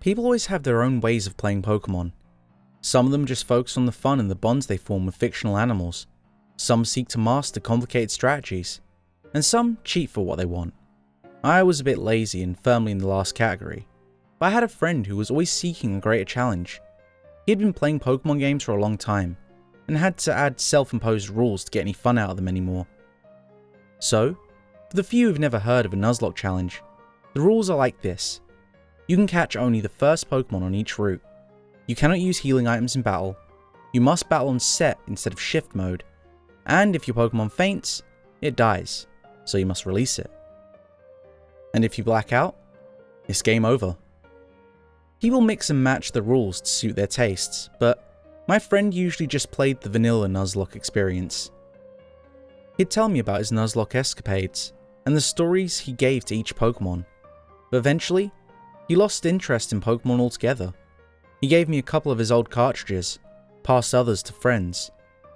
People always have their own ways of playing Pokemon. Some of them just focus on the fun and the bonds they form with fictional animals. Some seek to master complicated strategies. And some cheat for what they want. I was a bit lazy and firmly in the last category. But I had a friend who was always seeking a greater challenge. He had been playing Pokemon games for a long time, and had to add self-imposed rules to get any fun out of them anymore. So, for the few who've never heard of a Nuzlocke challenge, the rules are like this. You can catch only the first Pokemon on each route. You cannot use healing items in battle. You must battle on set instead of shift mode. And if your Pokemon faints, it dies, so you must release it. And if you black out, it's game over. People mix and match the rules to suit their tastes, but my friend usually just played the vanilla Nuzlocke experience. He'd tell me about his Nuzlocke escapades, and the stories he gave to each Pokemon, but eventually, he lost interest in Pokemon altogether. He gave me a couple of his old cartridges, passed others to friends,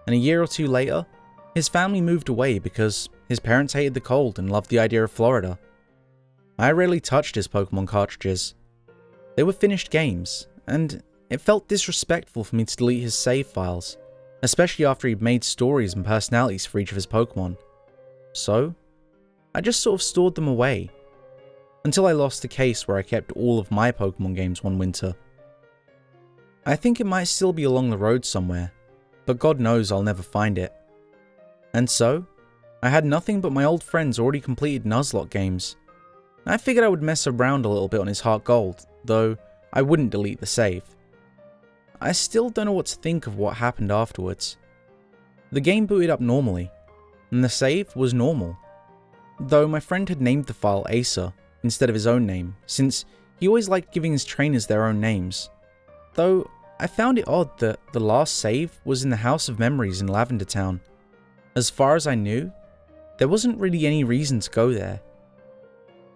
and a year or two later, his family moved away because his parents hated the cold and loved the idea of Florida. I rarely touched his Pokemon cartridges. They were finished games, and it felt disrespectful for me to delete his save files, especially after he'd made stories and personalities for each of his Pokemon. So, I just sort of stored them away, until I lost a case where I kept all of my Pokemon games one winter. I think it might still be along the road somewhere, but God knows I'll never find it. And so, I had nothing but my old friend's already completed Nuzlocke games. I figured I would mess around a little bit on his Heart Gold, though I wouldn't delete the save. I still don't know what to think of what happened afterwards. The game booted up normally, and the save was normal, though my friend had named the file Acer instead of his own name, since he always liked giving his trainers their own names. Though I found it odd that the last save was in the House of Memories in Lavender Town. As far as I knew, there wasn't really any reason to go there.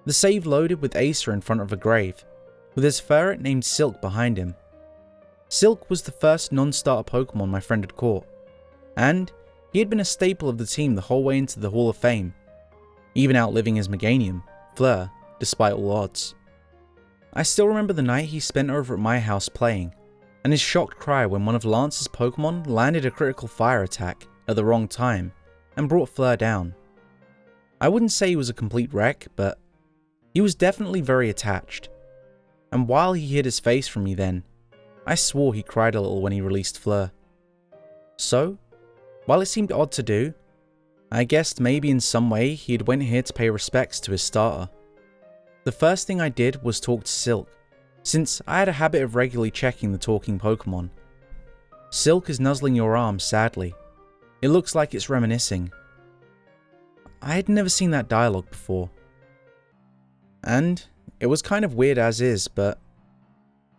The save loaded with Acer in front of a grave, with his ferret named Silk behind him. Silk was the first non-starter Pokemon my friend had caught, and he had been a staple of the team the whole way into the Hall of Fame, even outliving his Meganium, Fleur, despite all odds. I still remember the night he spent over at my house playing, and his shocked cry when one of Lance's Pokemon landed a critical fire attack at the wrong time and brought Fleur down. I wouldn't say he was a complete wreck, but he was definitely very attached, and while he hid his face from me then, I swore he cried a little when he released Fleur. So, while it seemed odd to do, I guessed maybe in some way he had went here to pay respects to his starter. The first thing I did was talk to Silk, since I had a habit of regularly checking the talking Pokemon. Silk is nuzzling your arm sadly. It looks like it's reminiscing. I had never seen that dialogue before. And it was kind of weird as is, but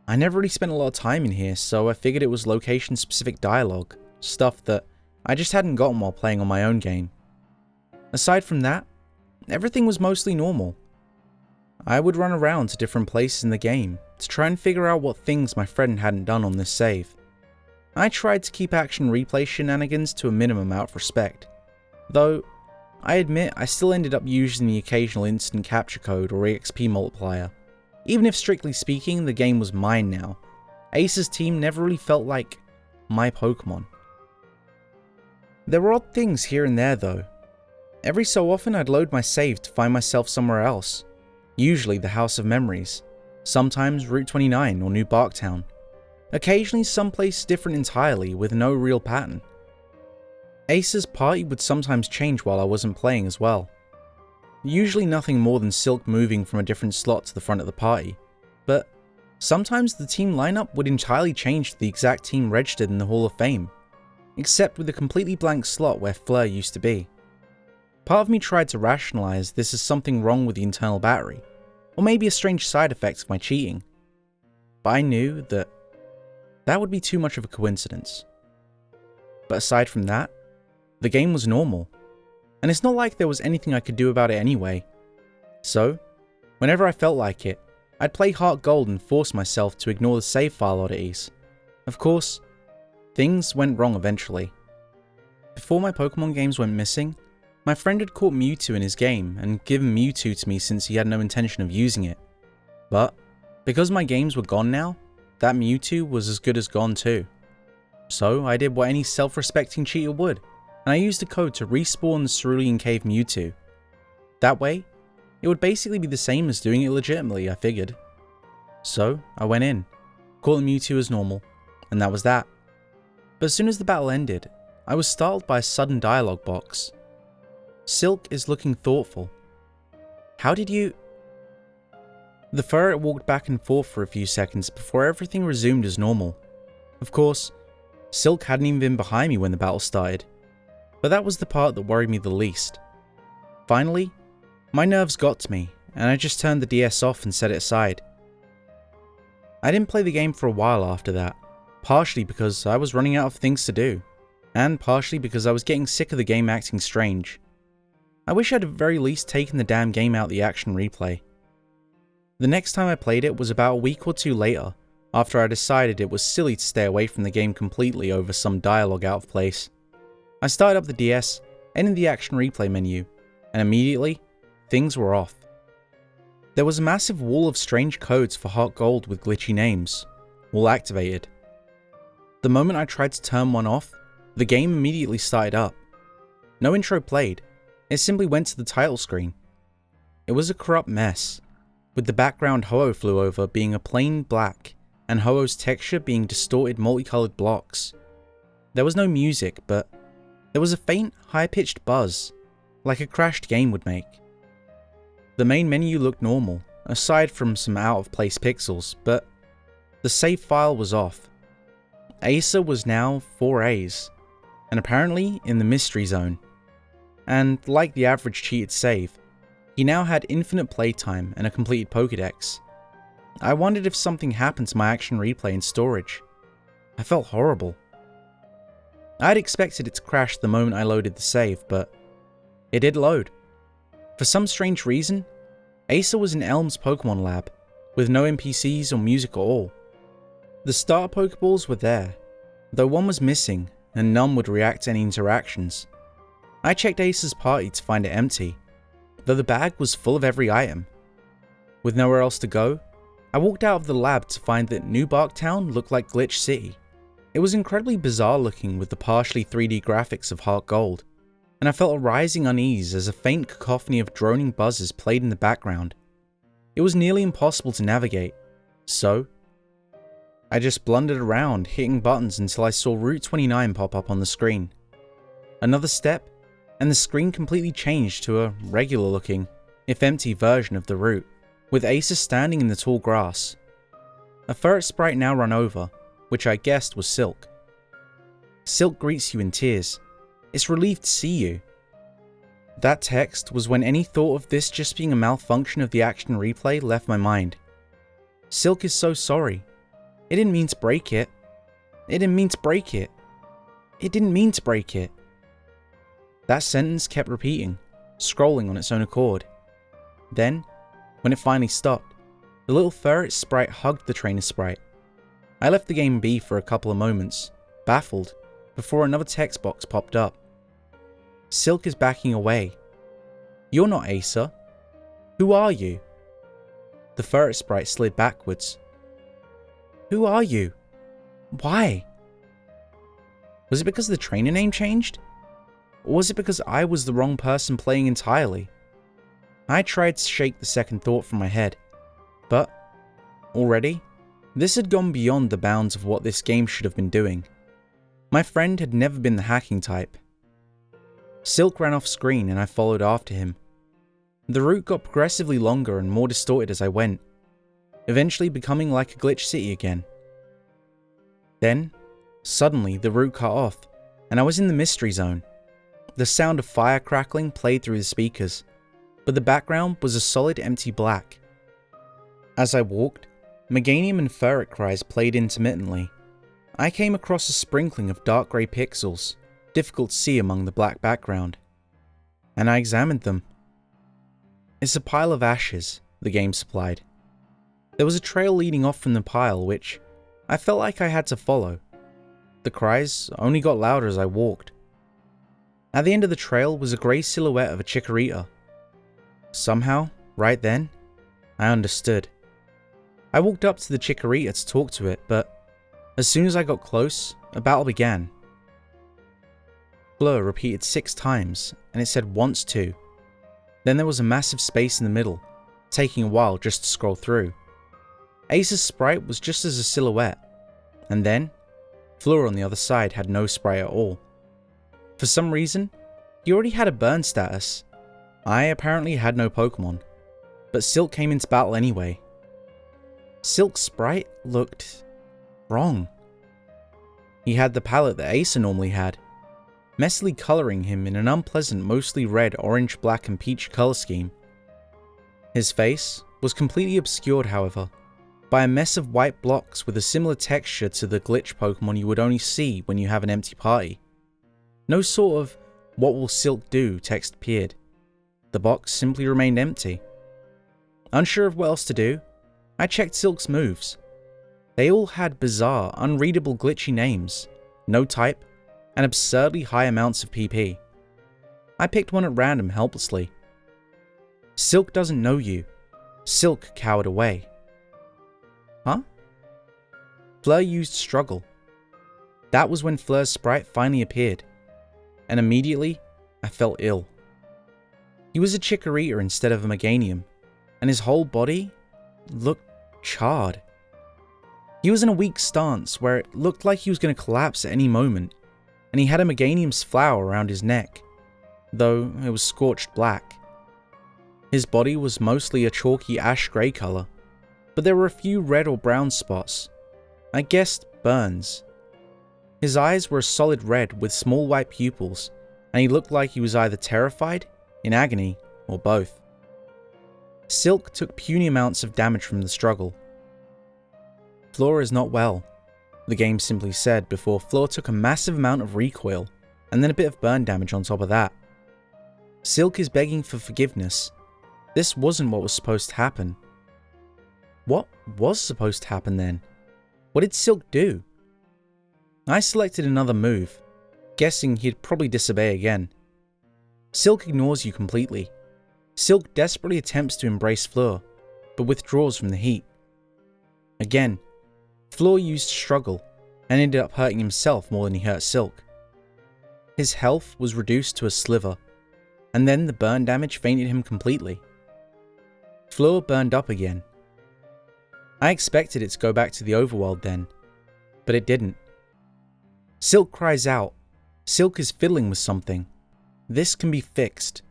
I never really spent a lot of time in here, so I figured it was location-specific dialogue, stuff that I just hadn't gotten while playing on my own game. Aside from that, everything was mostly normal. I would run around to different places in the game to try and figure out what things my friend hadn't done on this save. I tried to keep action replay shenanigans to a minimum out of respect, though I admit I still ended up using the occasional instant capture code or EXP multiplier. Even if strictly speaking the game was mine now, Ace's team never really felt like my Pokemon. There were odd things here and there though. Every so often I'd load my save to find myself somewhere else, usually the House of Memories, sometimes Route 29 or New Barktown, occasionally someplace different entirely with no real pattern. Ace's party would sometimes change while I wasn't playing as well. Usually nothing more than Silk moving from a different slot to the front of the party, but sometimes the team lineup would entirely change to the exact team registered in the Hall of Fame, except with a completely blank slot where Fleur used to be. Part of me tried to rationalize this as something wrong with the internal battery, or maybe a strange side effect of my cheating, but I knew that that would be too much of a coincidence. But aside from that, the game was normal, and it's not like there was anything I could do about it anyway. So, whenever I felt like it, I'd play Heart Gold and force myself to ignore the save file oddities. Of course, things went wrong eventually. Before my Pokemon games went missing, my friend had caught Mewtwo in his game and given Mewtwo to me since he had no intention of using it. But Because my games were gone now, that Mewtwo was as good as gone too. So I did what any self-respecting cheater would, and I used a code to respawn the Cerulean Cave Mewtwo. That way, it would basically be the same as doing it legitimately, I figured. So I went in, caught the Mewtwo as normal, and that was that. But as soon as the battle ended, I was startled by a sudden dialogue box. Silk is looking thoughtful. How did you... The ferret walked back and forth for a few seconds before everything resumed as normal. Of course, Silk hadn't even been behind me when the battle started, but that was the part that worried me the least. Finally, my nerves got to me, and I just turned the DS off and set it aside. I didn't play the game for a while after that, partially because I was running out of things to do, and partially because I was getting sick of the game acting strange. I wish I'd at the very least taken the damn game out the action replay. The next time I played it was about a week or two later, after I decided it was silly to stay away from the game completely over some dialogue out of place. I started up the DS, ended the action replay menu, and immediately, things were off. There was a massive wall of strange codes for Heart Gold with glitchy names, all activated. The moment I tried to turn one off, the game immediately started up. No intro played, it simply went to the title screen. It was a corrupt mess, with the background Ho-Oh flew over being a plain black, and Ho-Oh's texture being distorted multicolored blocks. There was no music, but there was a faint, high-pitched buzz, like a crashed game would make. The main menu looked normal, aside from some out-of-place pixels, but the save file was off. Acer was now 4As, and apparently in the mystery zone. And like the average cheated save, he now had infinite playtime and a completed Pokédex. I wondered if something happened to my action replay in storage. I felt horrible. I had expected it to crash the moment I loaded the save, but it did load. For some strange reason, Acer was in Elm's Pokemon Lab, with no NPCs or music at all. The starter Pokeballs were there, though one was missing and none would react to any interactions. I checked Acer's party to find it empty, though the bag was full of every item. With nowhere else to go, I walked out of the lab to find that New Barktown looked like Glitch City. It was incredibly bizarre looking with the partially 3D graphics of Heart Gold, and I felt a rising unease as a faint cacophony of droning buzzes played in the background. It was nearly impossible to navigate, so I just blundered around, hitting buttons until I saw Route 29 pop up on the screen. Another step, and the screen completely changed to a regular looking, if empty version of the route, with Acer standing in the tall grass. A ferret sprite now run over, which I guessed was Silk. Silk greets you in tears. It's relieved to see you. That text was when any thought of this just being a malfunction of the action replay left my mind. Silk is so sorry. It didn't mean to break it. It didn't mean to break it. It didn't mean to break it. That sentence kept repeating, scrolling on its own accord. Then, when it finally stopped, the little ferret sprite hugged the trainer sprite. I left the game be for a couple of moments, baffled, before another text box popped up. Silk is backing away. You're not Acer. Who are you? The ferret sprite slid backwards. Who are you? Why? Was it because the trainer name changed? Or was it because I was the wrong person playing entirely? I tried to shake the second thought from my head, but already, this had gone beyond the bounds of what this game should have been doing. My friend had never been the hacking type. Silk ran off screen and I followed after him. The route got progressively longer and more distorted as I went, eventually becoming like a Glitch City again. Then, suddenly the route cut off, and I was in the mystery zone. The sound of fire crackling played through the speakers, but the background was a solid empty black. As I walked, Meganium and ferret cries played intermittently. I came across a sprinkling of dark grey pixels, difficult to see among the black background, and I examined them. It's a pile of ashes, the game supplied. There was a trail leading off from the pile which I felt like I had to follow. The cries only got louder as I walked. At the end of the trail was a grey silhouette of a Chikorita. Somehow, right then, I understood. I walked up to the Chikorita to talk to it, but as soon as I got close, a battle began. Fleur repeated 6 times, and it said once too. Then there was a massive space in the middle, taking a while just to scroll through. Ace's sprite was just as a silhouette, and then Fleur on the other side had no sprite at all. For some reason, he already had a burn status. I apparently had no Pokemon, but Silk came into battle anyway. Silk's sprite looked wrong. He had the palette that Acer normally had, messily colouring him in an unpleasant mostly red, orange, black and peach colour scheme. His face was completely obscured, however, by a mess of white blocks with a similar texture to the glitch Pokemon you would only see when you have an empty party. No sort of "what will Silk do" text appeared. The box simply remained empty. Unsure of what else to do, I checked Silk's moves. They all had bizarre, unreadable glitchy names, no type, and absurdly high amounts of PP. I picked one at random helplessly. Silk doesn't know you. Silk cowered away. Huh? Fleur used struggle. That was when Fleur's sprite finally appeared, and immediately I felt ill. He was a Chikorita instead of a Meganium, and his whole body looked charred. He was in a weak stance where it looked like he was going to collapse at any moment, and he had a Meganium's flower around his neck, though it was scorched black. His body was mostly a chalky ash grey colour, but there were a few red or brown spots. I guessed burns. His eyes were a solid red with small white pupils, and he looked like he was either terrified, in agony, or both. Silk took puny amounts of damage from the struggle. Fleur is not well, the game simply said before Fleur took a massive amount of recoil, and then a bit of burn damage on top of that. Silk is begging for forgiveness. This wasn't what was supposed to happen. What was supposed to happen then? What did Silk do? I selected another move, guessing he'd probably disobey again. Silk ignores you completely. Silk desperately attempts to embrace Fleur, but withdraws from the heat. Again, Fleur used struggle, and ended up hurting himself more than he hurt Silk. His health was reduced to a sliver, and then the burn damage fainted him completely. Fleur burned up again. I expected it to go back to the overworld then, but it didn't. Silk cries out. Silk is fiddling with something. This can be fixed.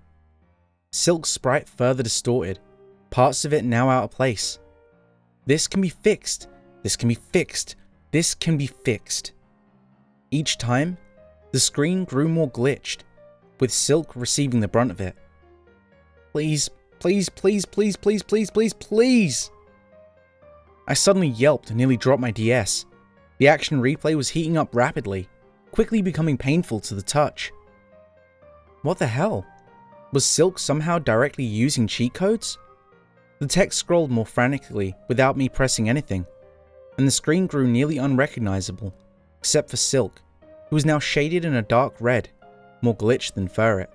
Silk's sprite further distorted, parts of it now out of place. This can be fixed. This can be fixed. This can be fixed. Each time, the screen grew more glitched, with Silk receiving the brunt of it. Please, please, please, please, please, please, please, please! I suddenly yelped and nearly dropped my DS. The action replay was heating up rapidly, quickly becoming painful to the touch. What the hell? Was Silk somehow directly using cheat codes? The text scrolled more frantically without me pressing anything, and the screen grew nearly unrecognizable, except for Silk, who was now shaded in a dark red, more glitched than ferret.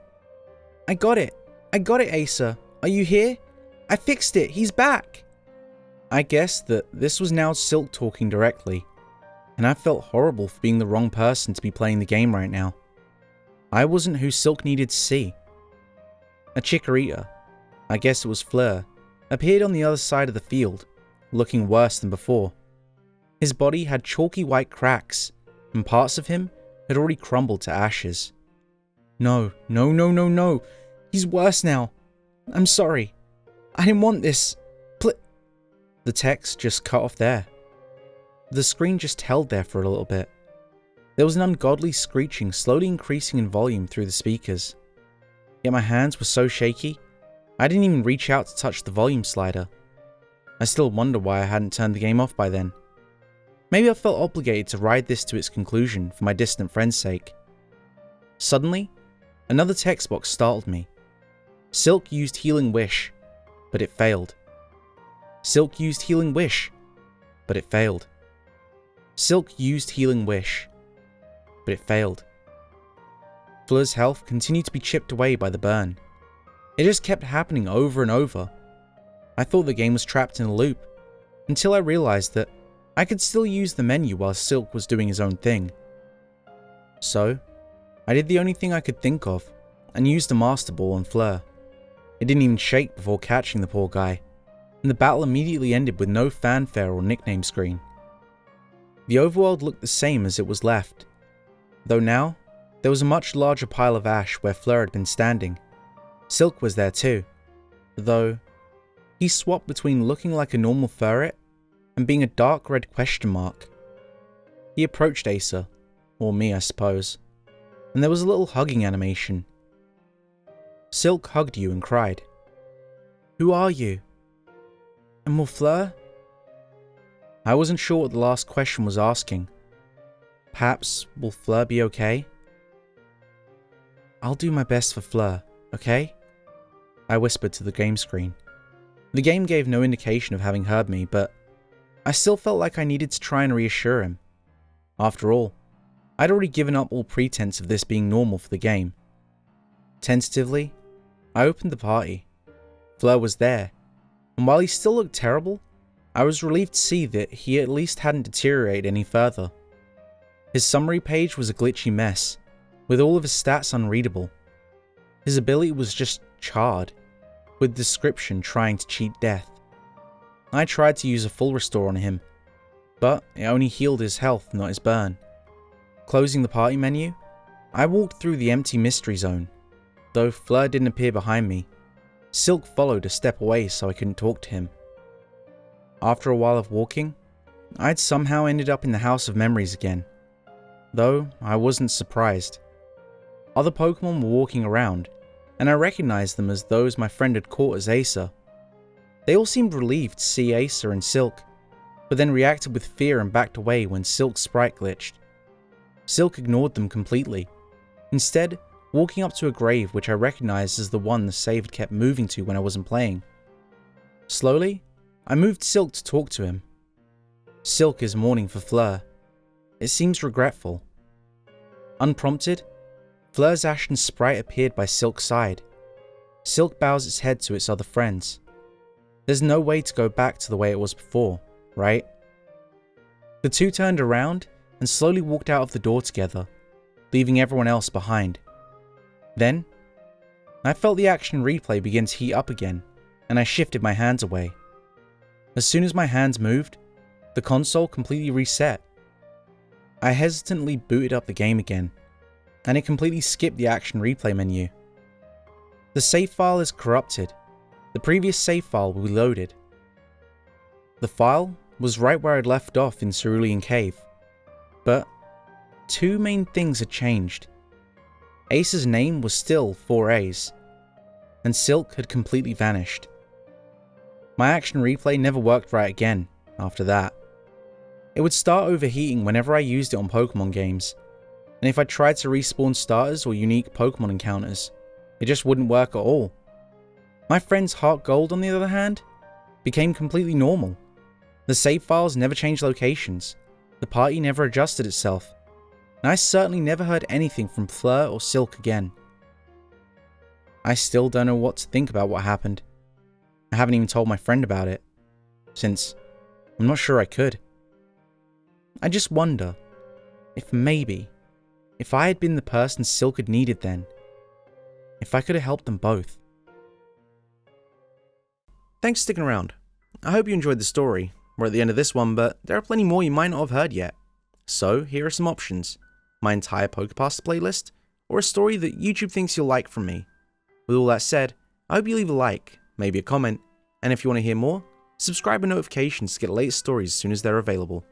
I got it, Acer. Are you here? I fixed it, he's back! I guessed that this was now Silk talking directly, and I felt horrible for being the wrong person to be playing the game right now. I wasn't who Silk needed to see. A Chikorita, I guess it was Fleur, appeared on the other side of the field, looking worse than before. His body had chalky white cracks, and parts of him had already crumbled to ashes. No, no, no, no, no. He's worse now. I'm sorry. I didn't want this. The text just cut off there. The screen just held there for a little bit. There was an ungodly screeching slowly increasing in volume through the speakers. Yet my hands were so shaky, I didn't even reach out to touch the volume slider. I still wonder why I hadn't turned the game off by then. Maybe I felt obligated to ride this to its conclusion for my distant friend's sake. Suddenly, another text box startled me. Silk used Healing Wish, but it failed. Silk used Healing Wish, but it failed. Silk used Healing Wish, but it failed. Fleur's health continued to be chipped away by the burn. It just kept happening over and over. I thought the game was trapped in a loop. until I realized that I could still use the menu while Silk was doing his own thing. So, I did the only thing I could think of and used the Master Ball on Fleur. It didn't even shake before catching the poor guy, and the battle immediately ended with no fanfare or nickname screen. The overworld looked the same as it was left, though now there was a much larger pile of ash where Fleur had been standing. Silk was there too, though he swapped between looking like a normal ferret and being a dark red question mark. He approached Acer, or me I suppose, and there was a little hugging animation. Silk hugged you and cried, "Who are you? And will Fleur?" I wasn't sure what the last question was asking. Perhaps, will Fleur be okay? "I'll do my best for Fleur, okay?" I whispered to the game screen. The game gave no indication of having heard me, but I still felt like I needed to try and reassure him. After all, I'd already given up all pretense of this being normal for the game. Tentatively, I opened the party. Fleur was there, and while he still looked terrible, I was relieved to see that he at least hadn't deteriorated any further. His summary page was a glitchy mess, with all of his stats unreadable. His ability was just charred, with description trying to cheat death. I tried to use a full restore on him, but it only healed his health, not his burn. Closing the party menu, I walked through the empty mystery zone. Though Fleur didn't appear behind me, Silk followed a step away so I couldn't talk to him. After a while of walking, I'd somehow ended up in the House of Memories again, though I wasn't surprised. Other Pokemon were walking around, and I recognized them as those my friend had caught as Acer. They all seemed relieved to see Acer and Silk, but then reacted with fear and backed away when Silk's sprite glitched. Silk ignored them completely, instead walking up to a grave which I recognized as the one the save had kept moving to when I wasn't playing. Slowly, I moved Silk to talk to him. Silk is mourning for Fleur. It seems regretful. Unprompted, Fleur's ashen sprite appeared by Silk's side. Silk bows its head to its other friends. There's no way to go back to the way it was before, right? The two turned around and slowly walked out of the door together, leaving everyone else behind. Then, I felt the action replay begin to heat up again, and I shifted my hands away. As soon as my hands moved, the console completely reset. I hesitantly booted up the game again, and it completely skipped the action replay menu. The save file is corrupted. The previous save file will be loaded. The file was right where I'd left off in Cerulean Cave, but two main things had changed. Ace's name was still 4A's, and Silk had completely vanished. My action replay never worked right again after that. It would start overheating whenever I used it on Pokemon games, and if I tried to respawn starters or unique Pokemon encounters, it just wouldn't work at all. My friend's Heart Gold, on the other hand, became completely normal. The save files never changed locations, the party never adjusted itself, and I certainly never heard anything from Fleur or Silk again. I still don't know what to think about what happened. I haven't even told my friend about it, since I'm not sure I could. I just wonder if maybe, if I had been the person Silk had needed then, if I could have helped them both. Thanks for sticking around. I hope you enjoyed the story. We're at the end of this one, but there are plenty more you might not have heard yet. So here are some options: my entire Pokepasta playlist, or a story that YouTube thinks you'll like from me. With all that said, I hope you leave a like, maybe a comment, and if you want to hear more, subscribe with notifications to get the latest stories as soon as they're available.